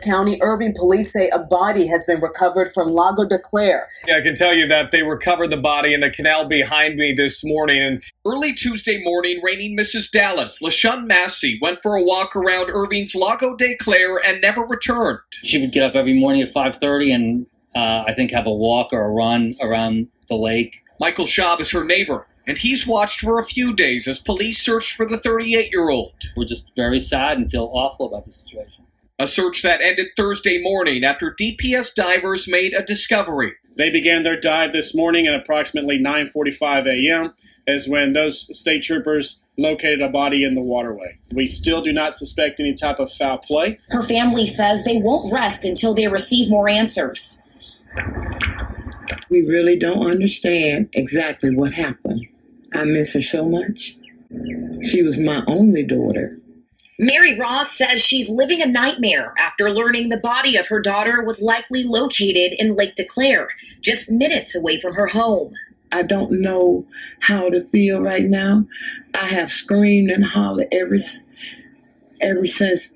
County, Irving police say a body has been recovered from Lago de Clare. Yeah, I can tell you that they recovered the body in the canal behind me this morning. And early Tuesday morning, reigning Mrs. Dallas, LaShawn Massey, went for a walk around Irving's Lago de Clare and never returned. She would get up every morning at 5:30 and I think have a walk or a run around the lake. Michael Schaub is her neighbor, and he's watched for a few days as police searched for the 38-year-old. We're just very sad and feel awful about the situation. A search that ended Thursday morning after DPS divers made a discovery. They began their dive this morning at approximately 9:45 a.m. is when those state troopers located a body in the waterway. We still do not suspect any type of foul play. Her family says they won't rest until they receive more answers. We really don't understand exactly what happened. I miss her so much. She was my only daughter. Mary Ross says she's living a nightmare after learning the body of her daughter was likely located in Lake DeClaire, just minutes away from her home. I don't know how to feel right now. I have screamed and hollered ever since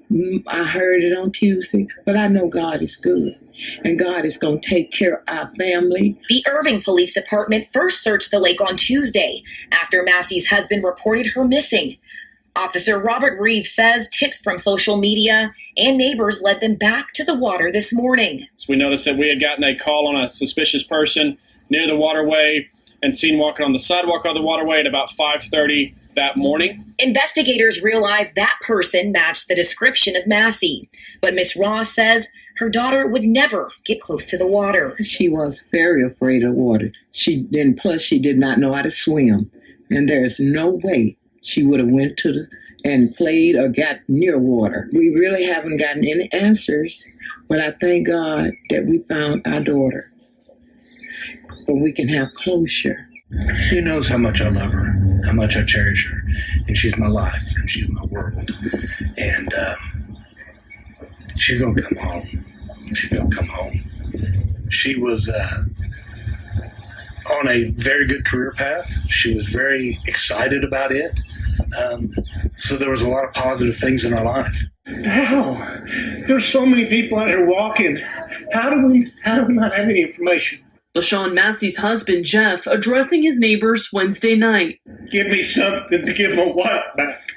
I heard it on Tuesday, but I know God is good. And God is going to take care of our family. The Irving Police Department first searched the lake on Tuesday after Massey's husband reported her missing. Officer Robert Reeves says tips from social media and neighbors led them back to the water this morning. So we noticed that we had gotten a call on a suspicious person near the waterway and seen walking on the sidewalk of the waterway at about 5:30 that morning. Investigators realized that person matched the description of Massey, but Miss Ross says her daughter would never get close to the water. She was very afraid of water. Plus she did not know how to swim. And there's no way she would have went and played or got near water. We really haven't gotten any answers, but I thank God that we found our daughter. But we can have closure. She knows how much I love her, how much I cherish her, and she's my life, and she's my world. And she's going to come home. She's going to come home. She was on a very good career path. She was very excited about it. So there was a lot of positive things in our life. How? There's so many people out here walking. How do we not have any information? LaShawn Massey's husband, Jeff, addressing his neighbors Wednesday night. Give me something to give my wife back.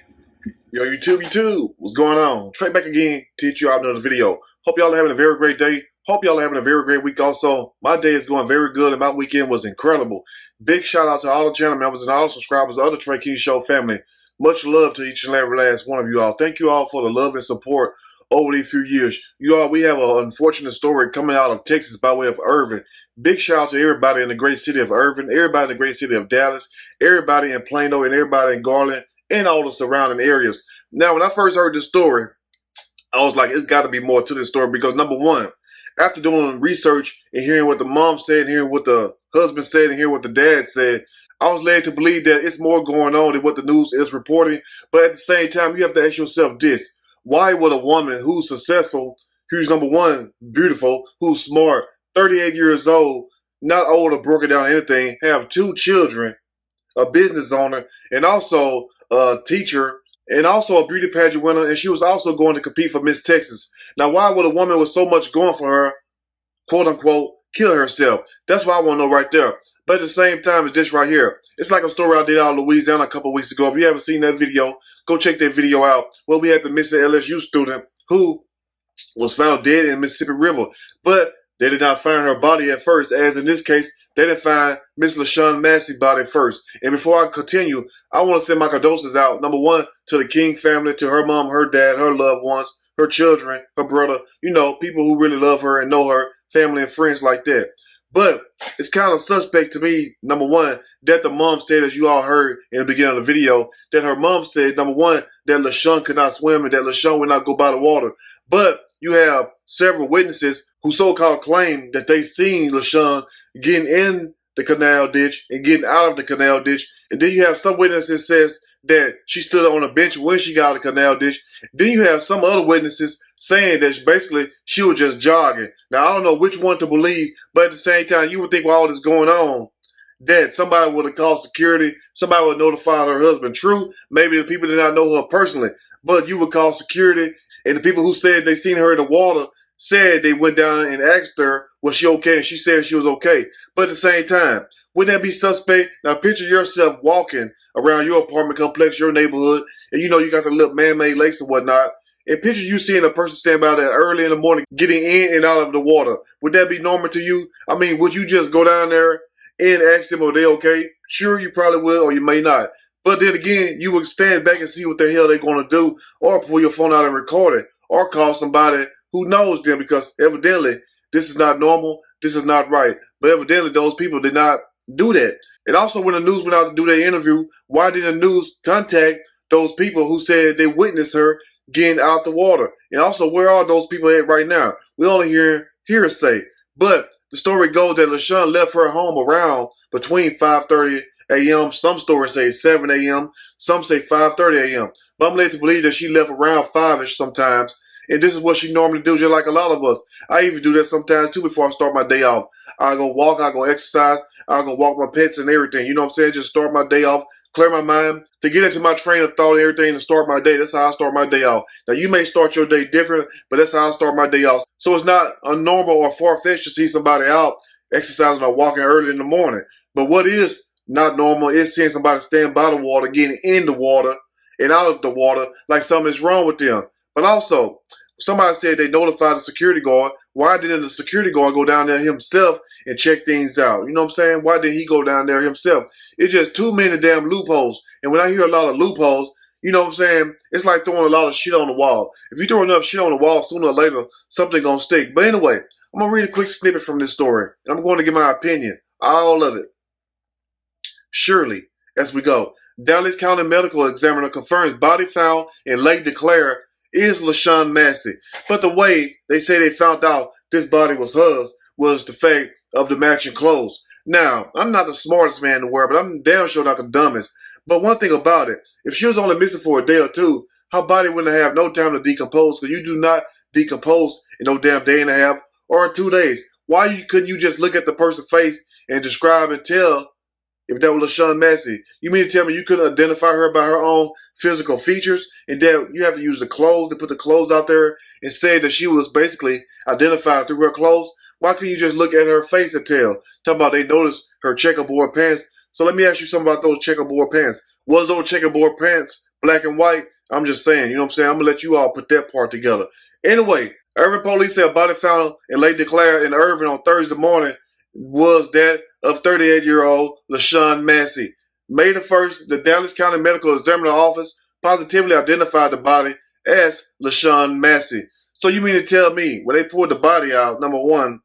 Yo, YouTube, what's going on? Trey back again to hit you out another video. Hope y'all are having a very great day. Hope y'all are having a very great week also. My day is going very good and my weekend was incredible. Big shout out to all the channel members and all the subscribers of the Trey King Show family. Much love to each and every last one of you all. Thank you all for the love and support over these few years. You all, we have an unfortunate story coming out of Texas by way of Irving. Big shout out to everybody in the great city of Irving, everybody in the great city of Dallas, everybody in Plano, and everybody in Garland, and all the surrounding areas. Now, when I first heard this story, I was like, it's got to be more to this story because, number one, after doing research and hearing what the mom said, and hearing what the husband said, and hearing what the dad said, I was led to believe that it's more going on than what the news is reporting. But at the same time, you have to ask yourself this. Why would a woman who's successful, who's number one, beautiful, who's smart, 38 years old, not old or broken down or anything, have 2 children, a business owner, and also a teacher, and also a beauty pageant winner, and she was also going to compete for Miss Texas. Now, why would a woman with so much going for her, quote unquote, kill herself? That's what I want to know right there. But at the same time, it's this right here. It's like a story I did out of Louisiana a couple of weeks ago. If you haven't seen that video, go check that video out. Well, we had the missing LSU student who was found dead in the Mississippi River. But they did not find her body at first, as in this case, they didn't find Miss LaShawn Massey's body first. And before I continue, I want to send my condolences out, number one, to the King family, to her mom, her dad, her loved ones, her children, her brother, you know, people who really love her and know her, family and friends like that. But it's kind of suspect to me, number one, that the mom said, as you all heard in the beginning of the video, that her mom said, number one, that LaShawn could not swim and that LaShawn would not go by the water. But you have several witnesses who so-called claim that they seen LaShawn getting in the canal ditch and getting out of the canal ditch. And then you have some witnesses says that she stood on a bench when she got out of the canal ditch. Then you have some other witnesses saying that basically she was just jogging. Now, I don't know which one to believe, but at the same time, you would think with all this going on, that somebody would have called security, somebody would notify her husband. True, maybe the people did not know her personally, but you would call security, and the people who said they seen her in the water, said they went down and asked her, was she okay? And she said she was okay. But at the same time, wouldn't that be suspect? Now picture yourself walking around your apartment complex, your neighborhood, and you know you got the little man-made lakes and whatnot. And picture you seeing a person stand by there early in the morning getting in and out of the water. Would that be normal to you? I mean, would you just go down there and ask them, are they okay? Sure, you probably would, or you may not. But then again, you would stand back and see what the hell they're going to do, or pull your phone out and record it, or call somebody who knows them, because evidently this is not normal, this is not right. But evidently those people did not do that. And also when the news went out to do their interview, why didn't the news contact those people who said they witnessed her getting out the water? And also, where are those people at right now? We only hear hearsay. But the story goes that LaShawn left her home around between 5:30 a.m. Some stories say 7 a.m. Some say 5:30 a.m. But I'm led to believe that she left around 5-ish sometimes. And this is what she normally do, just like a lot of us. I even do that sometimes too before I start my day off. I go walk, I go exercise, I go walk my pets and everything. You know what I'm saying? Just start my day off, clear my mind, to get into my train of thought and everything, to start my day. That's how I start my day off. Now you may start your day different, but that's how I start my day off. So it's not unnormal or far-fetched to see somebody out exercising or walking early in the morning. But what is not normal is seeing somebody stand by the water, getting in the water and out of the water like something is wrong with them. But also, somebody said they notified the security guard. Why didn't the security guard go down there himself and check things out? You know what I'm saying? Why didn't he go down there himself? It's just too many damn loopholes. And when I hear a lot of loopholes, you know what I'm saying? It's like throwing a lot of shit on the wall. If you throw enough shit on the wall, sooner or later, something gonna stick. But anyway, I'm gonna read a quick snippet from this story. And I'm going to give my opinion. All of it. Surely, as we go, Dallas County Medical Examiner confirms body found in Lake DeClaire is LaShawn Massey. But the way they say they found out this body was hers was the fact of the matching clothes. Now, I'm not the smartest man in the world, but I'm damn sure not the dumbest. But one thing about it, if she was only missing for a day or two, her body wouldn't have no time to decompose, because you do not decompose in no damn day and a half or 2 days. Why couldn't you just look at the person's face and describe and tell if that was LaShawn Massey? You mean to tell me you couldn't identify her by her own physical features, and that you have to use the clothes to put the clothes out there and say that she was basically identified through her clothes? Why couldn't you just look at her face and tell? Talk about they noticed her checkerboard pants. So let me ask you something about those checkerboard pants. Was those checkerboard pants black and white? I'm just saying, you know what I'm saying? I'm going to let you all put that part together. Anyway, Irving police say a body found in Lake DeClaire in Irving on Thursday morning was that of 38-year-old LaShawn Massey. May the 1st, the Dallas County Medical Examiner Office positively identified the body as LaShawn Massey. So you mean to tell me, when they pulled the body out, number one,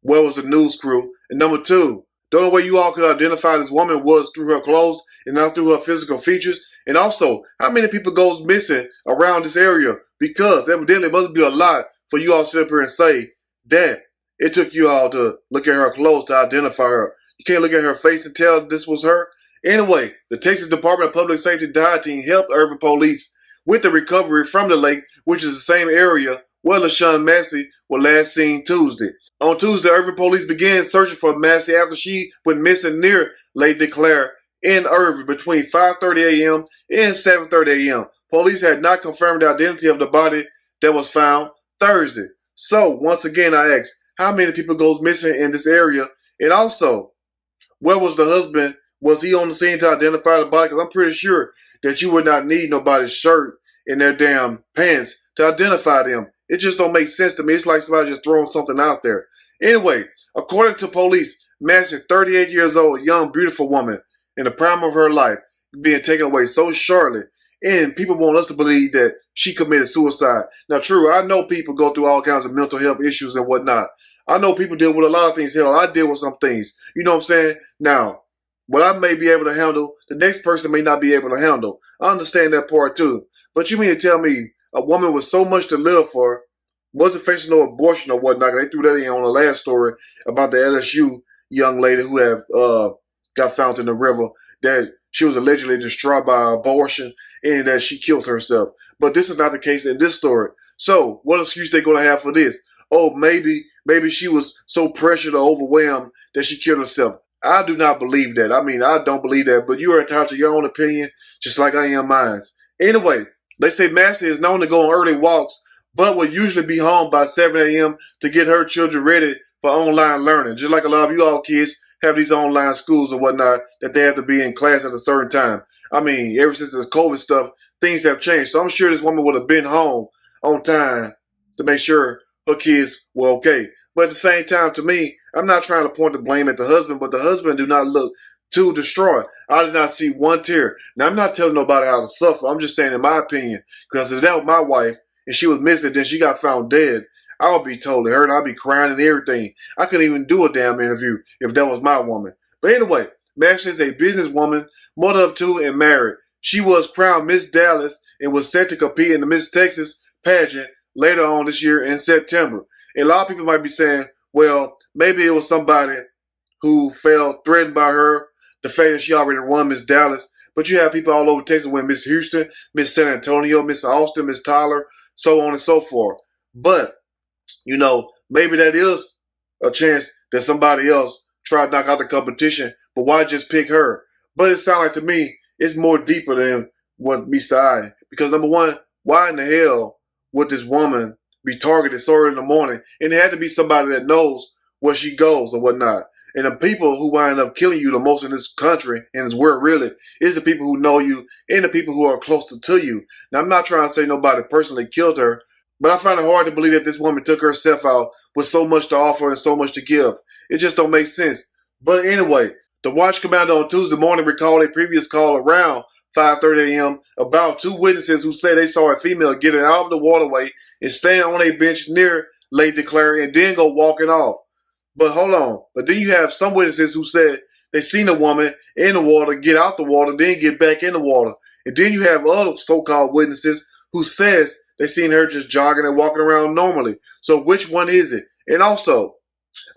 where was the news crew? And number two, the only way you all could identify this woman was through her clothes and not through her physical features? And also, how many people goes missing around this area? Because evidently it must be a lot for you all to sit up here and say that it took you all to look at her clothes to identify her. You can't look at her face and tell this was her. Anyway, the Texas Department of Public Safety dive team helped Irving police with the recovery from the lake, which is the same area where LaShawn Massey was last seen Tuesday. On Tuesday, Irving police began searching for Massey after she went missing near Lake DeClaire in Irving between 5:30 a.m. and 7:30 a.m. Police had not confirmed the identity of the body that was found Thursday. So, once again, I ask, how many people goes missing in this area? And also, where was the husband? Was he on the scene to identify the body? Because I'm pretty sure that you would not need nobody's shirt and their damn pants to identify them. It just don't make sense to me. It's like somebody just throwing something out there. Anyway, according to police, Massey, 38 years old, young, beautiful woman in the prime of her life, being taken away so shortly. And people want us to believe that she committed suicide. Now, true, I know people go through all kinds of mental health issues and whatnot. I know people deal with a lot of things. Hell, I deal with some things. You know what I'm saying? Now, what I may be able to handle, the next person may not be able to handle. I understand that part too. But you mean to tell me a woman with so much to live for wasn't facing no abortion or whatnot? They threw that in on the last story about the LSU young lady who had got found in the river, that she was allegedly destroyed by abortion and that she killed herself. But this is not the case in this story. So what excuse they going to have for this? Oh, maybe she was so pressured or overwhelmed that she killed herself. I do not believe that. I mean, I don't believe that. But you are entitled to your own opinion, just like I am mine. Anyway, they say Massey is known to go on early walks but would usually be home by 7 a.m. to get her children ready for online learning. Just like a lot of you all kids have these online schools and whatnot that they have to be in class at a certain time. I mean, ever since this COVID stuff, things have changed. So I'm sure this woman would have been home on time to make sure her kids were okay. But at the same time, to me, I'm not trying to point the blame at the husband, but the husband do not look too distraught. I did not see one tear. Now, I'm not telling nobody how to suffer. I'm just saying in my opinion, because if that was my wife and she was missing, then she got found dead, I would be totally hurt. I'd be crying and everything. I couldn't even do a damn interview if that was my woman. But anyway, Max is a businesswoman, mother of 2, and married. She was crowned Miss Dallas and was set to compete in the Miss Texas pageant later on this year in September. And a lot of people might be saying, well, maybe it was somebody who felt threatened by her, the fact that she already won Miss Dallas. But you have people all over Texas win Miss Houston, Miss San Antonio, Miss Austin, Miss Tyler, so on and so forth. But, you know, maybe that is a chance that somebody else tried to knock out the competition, but why just pick her? But it sounds like to me, it's more deeper than what meets the eye. Because number one, why in the hell would this woman be targeted so early in the morning? And it had to be somebody that knows where she goes or whatnot. And the people who wind up killing you the most in this country and this world really is the people who know you and the people who are closer to you. Now, I'm not trying to say nobody personally killed her, but I find it hard to believe that this woman took herself out with so much to offer and so much to give. It just don't make sense. But anyway, the watch commander on Tuesday morning recalled a previous call around 5:30 a.m. about 2 witnesses who said they saw a female getting out of the waterway and stand on a bench near Lake DeClaire and then go walking off. But hold on. But then you have some witnesses who said they seen a woman in the water, get out the water, then get back in the water. And then you have other so-called witnesses who says they seen her just jogging and walking around normally. So which one is it? And also,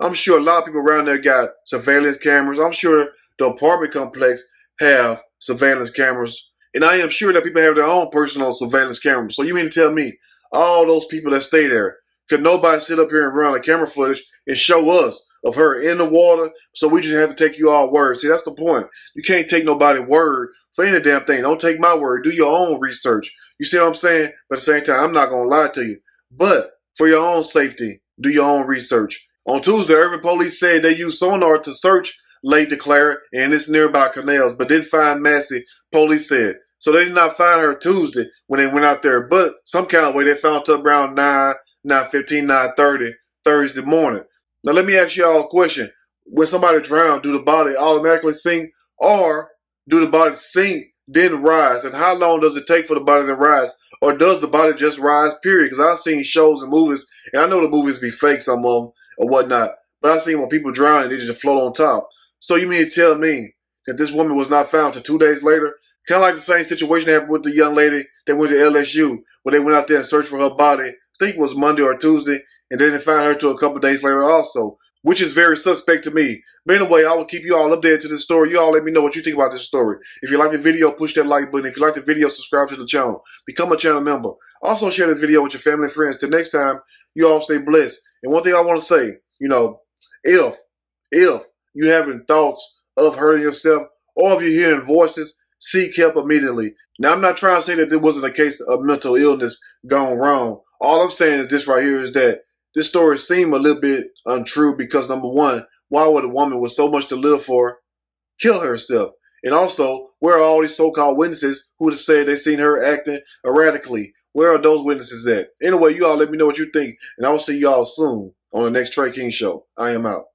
I'm sure a lot of people around there got surveillance cameras. I'm sure the apartment complex have surveillance cameras. And I am sure that people have their own personal surveillance cameras. So you mean to tell me all those people that stay there, could nobody sit up here and run a camera footage and show us of her in the water? So we just have to take you all word. See, that's the point. You can't take nobody's word for any damn thing. Don't take my word. Do your own research. You see what I'm saying? But at the same time, I'm not going to lie to you. But for your own safety, do your own research. On Tuesday, Irving police said they used sonar to search Lake DeClaire and its nearby canals, but didn't find Massey, police said. So they did not find her Tuesday when they went out there. But some kind of way they found her around 9:15, 9:30 Thursday morning. Now let me ask y'all a question. When somebody drowned, do the body automatically sink, or do the body sink then rise? And how long does it take for the body to rise? Or does the body just rise, period? Because I've seen shows and movies, and I know the movies be fake, some of them, or whatnot. But I've seen when people drown and they just float on top. So you mean to tell me that this woman was not found until 2 days later? Kind of like the same situation happened with the young lady that went to LSU, where they went out there and searched for her body. I think it was Monday or Tuesday, and then they found her till a couple days later also, which is very suspect to me. But anyway, I will keep you all updated to this story. You all let me know what you think about this story. If you like the video, push that like button. If you like the video, subscribe to the channel. Become a channel member. Also share this video with your family and friends. Till next time, you all stay blessed. And one thing I want to say, you know, if you're having thoughts of hurting yourself, or if you're hearing voices, seek help immediately. Now, I'm not trying to say that there wasn't a case of mental illness gone wrong. All I'm saying is this right here is that this story seemed a little bit untrue because, number one, why would a woman with so much to live for kill herself? And also, where are all these so-called witnesses who have said they seen her acting erratically? Where are those witnesses at? Anyway, you all let me know what you think, and I will see you all soon on the next Trey King Show. I am out.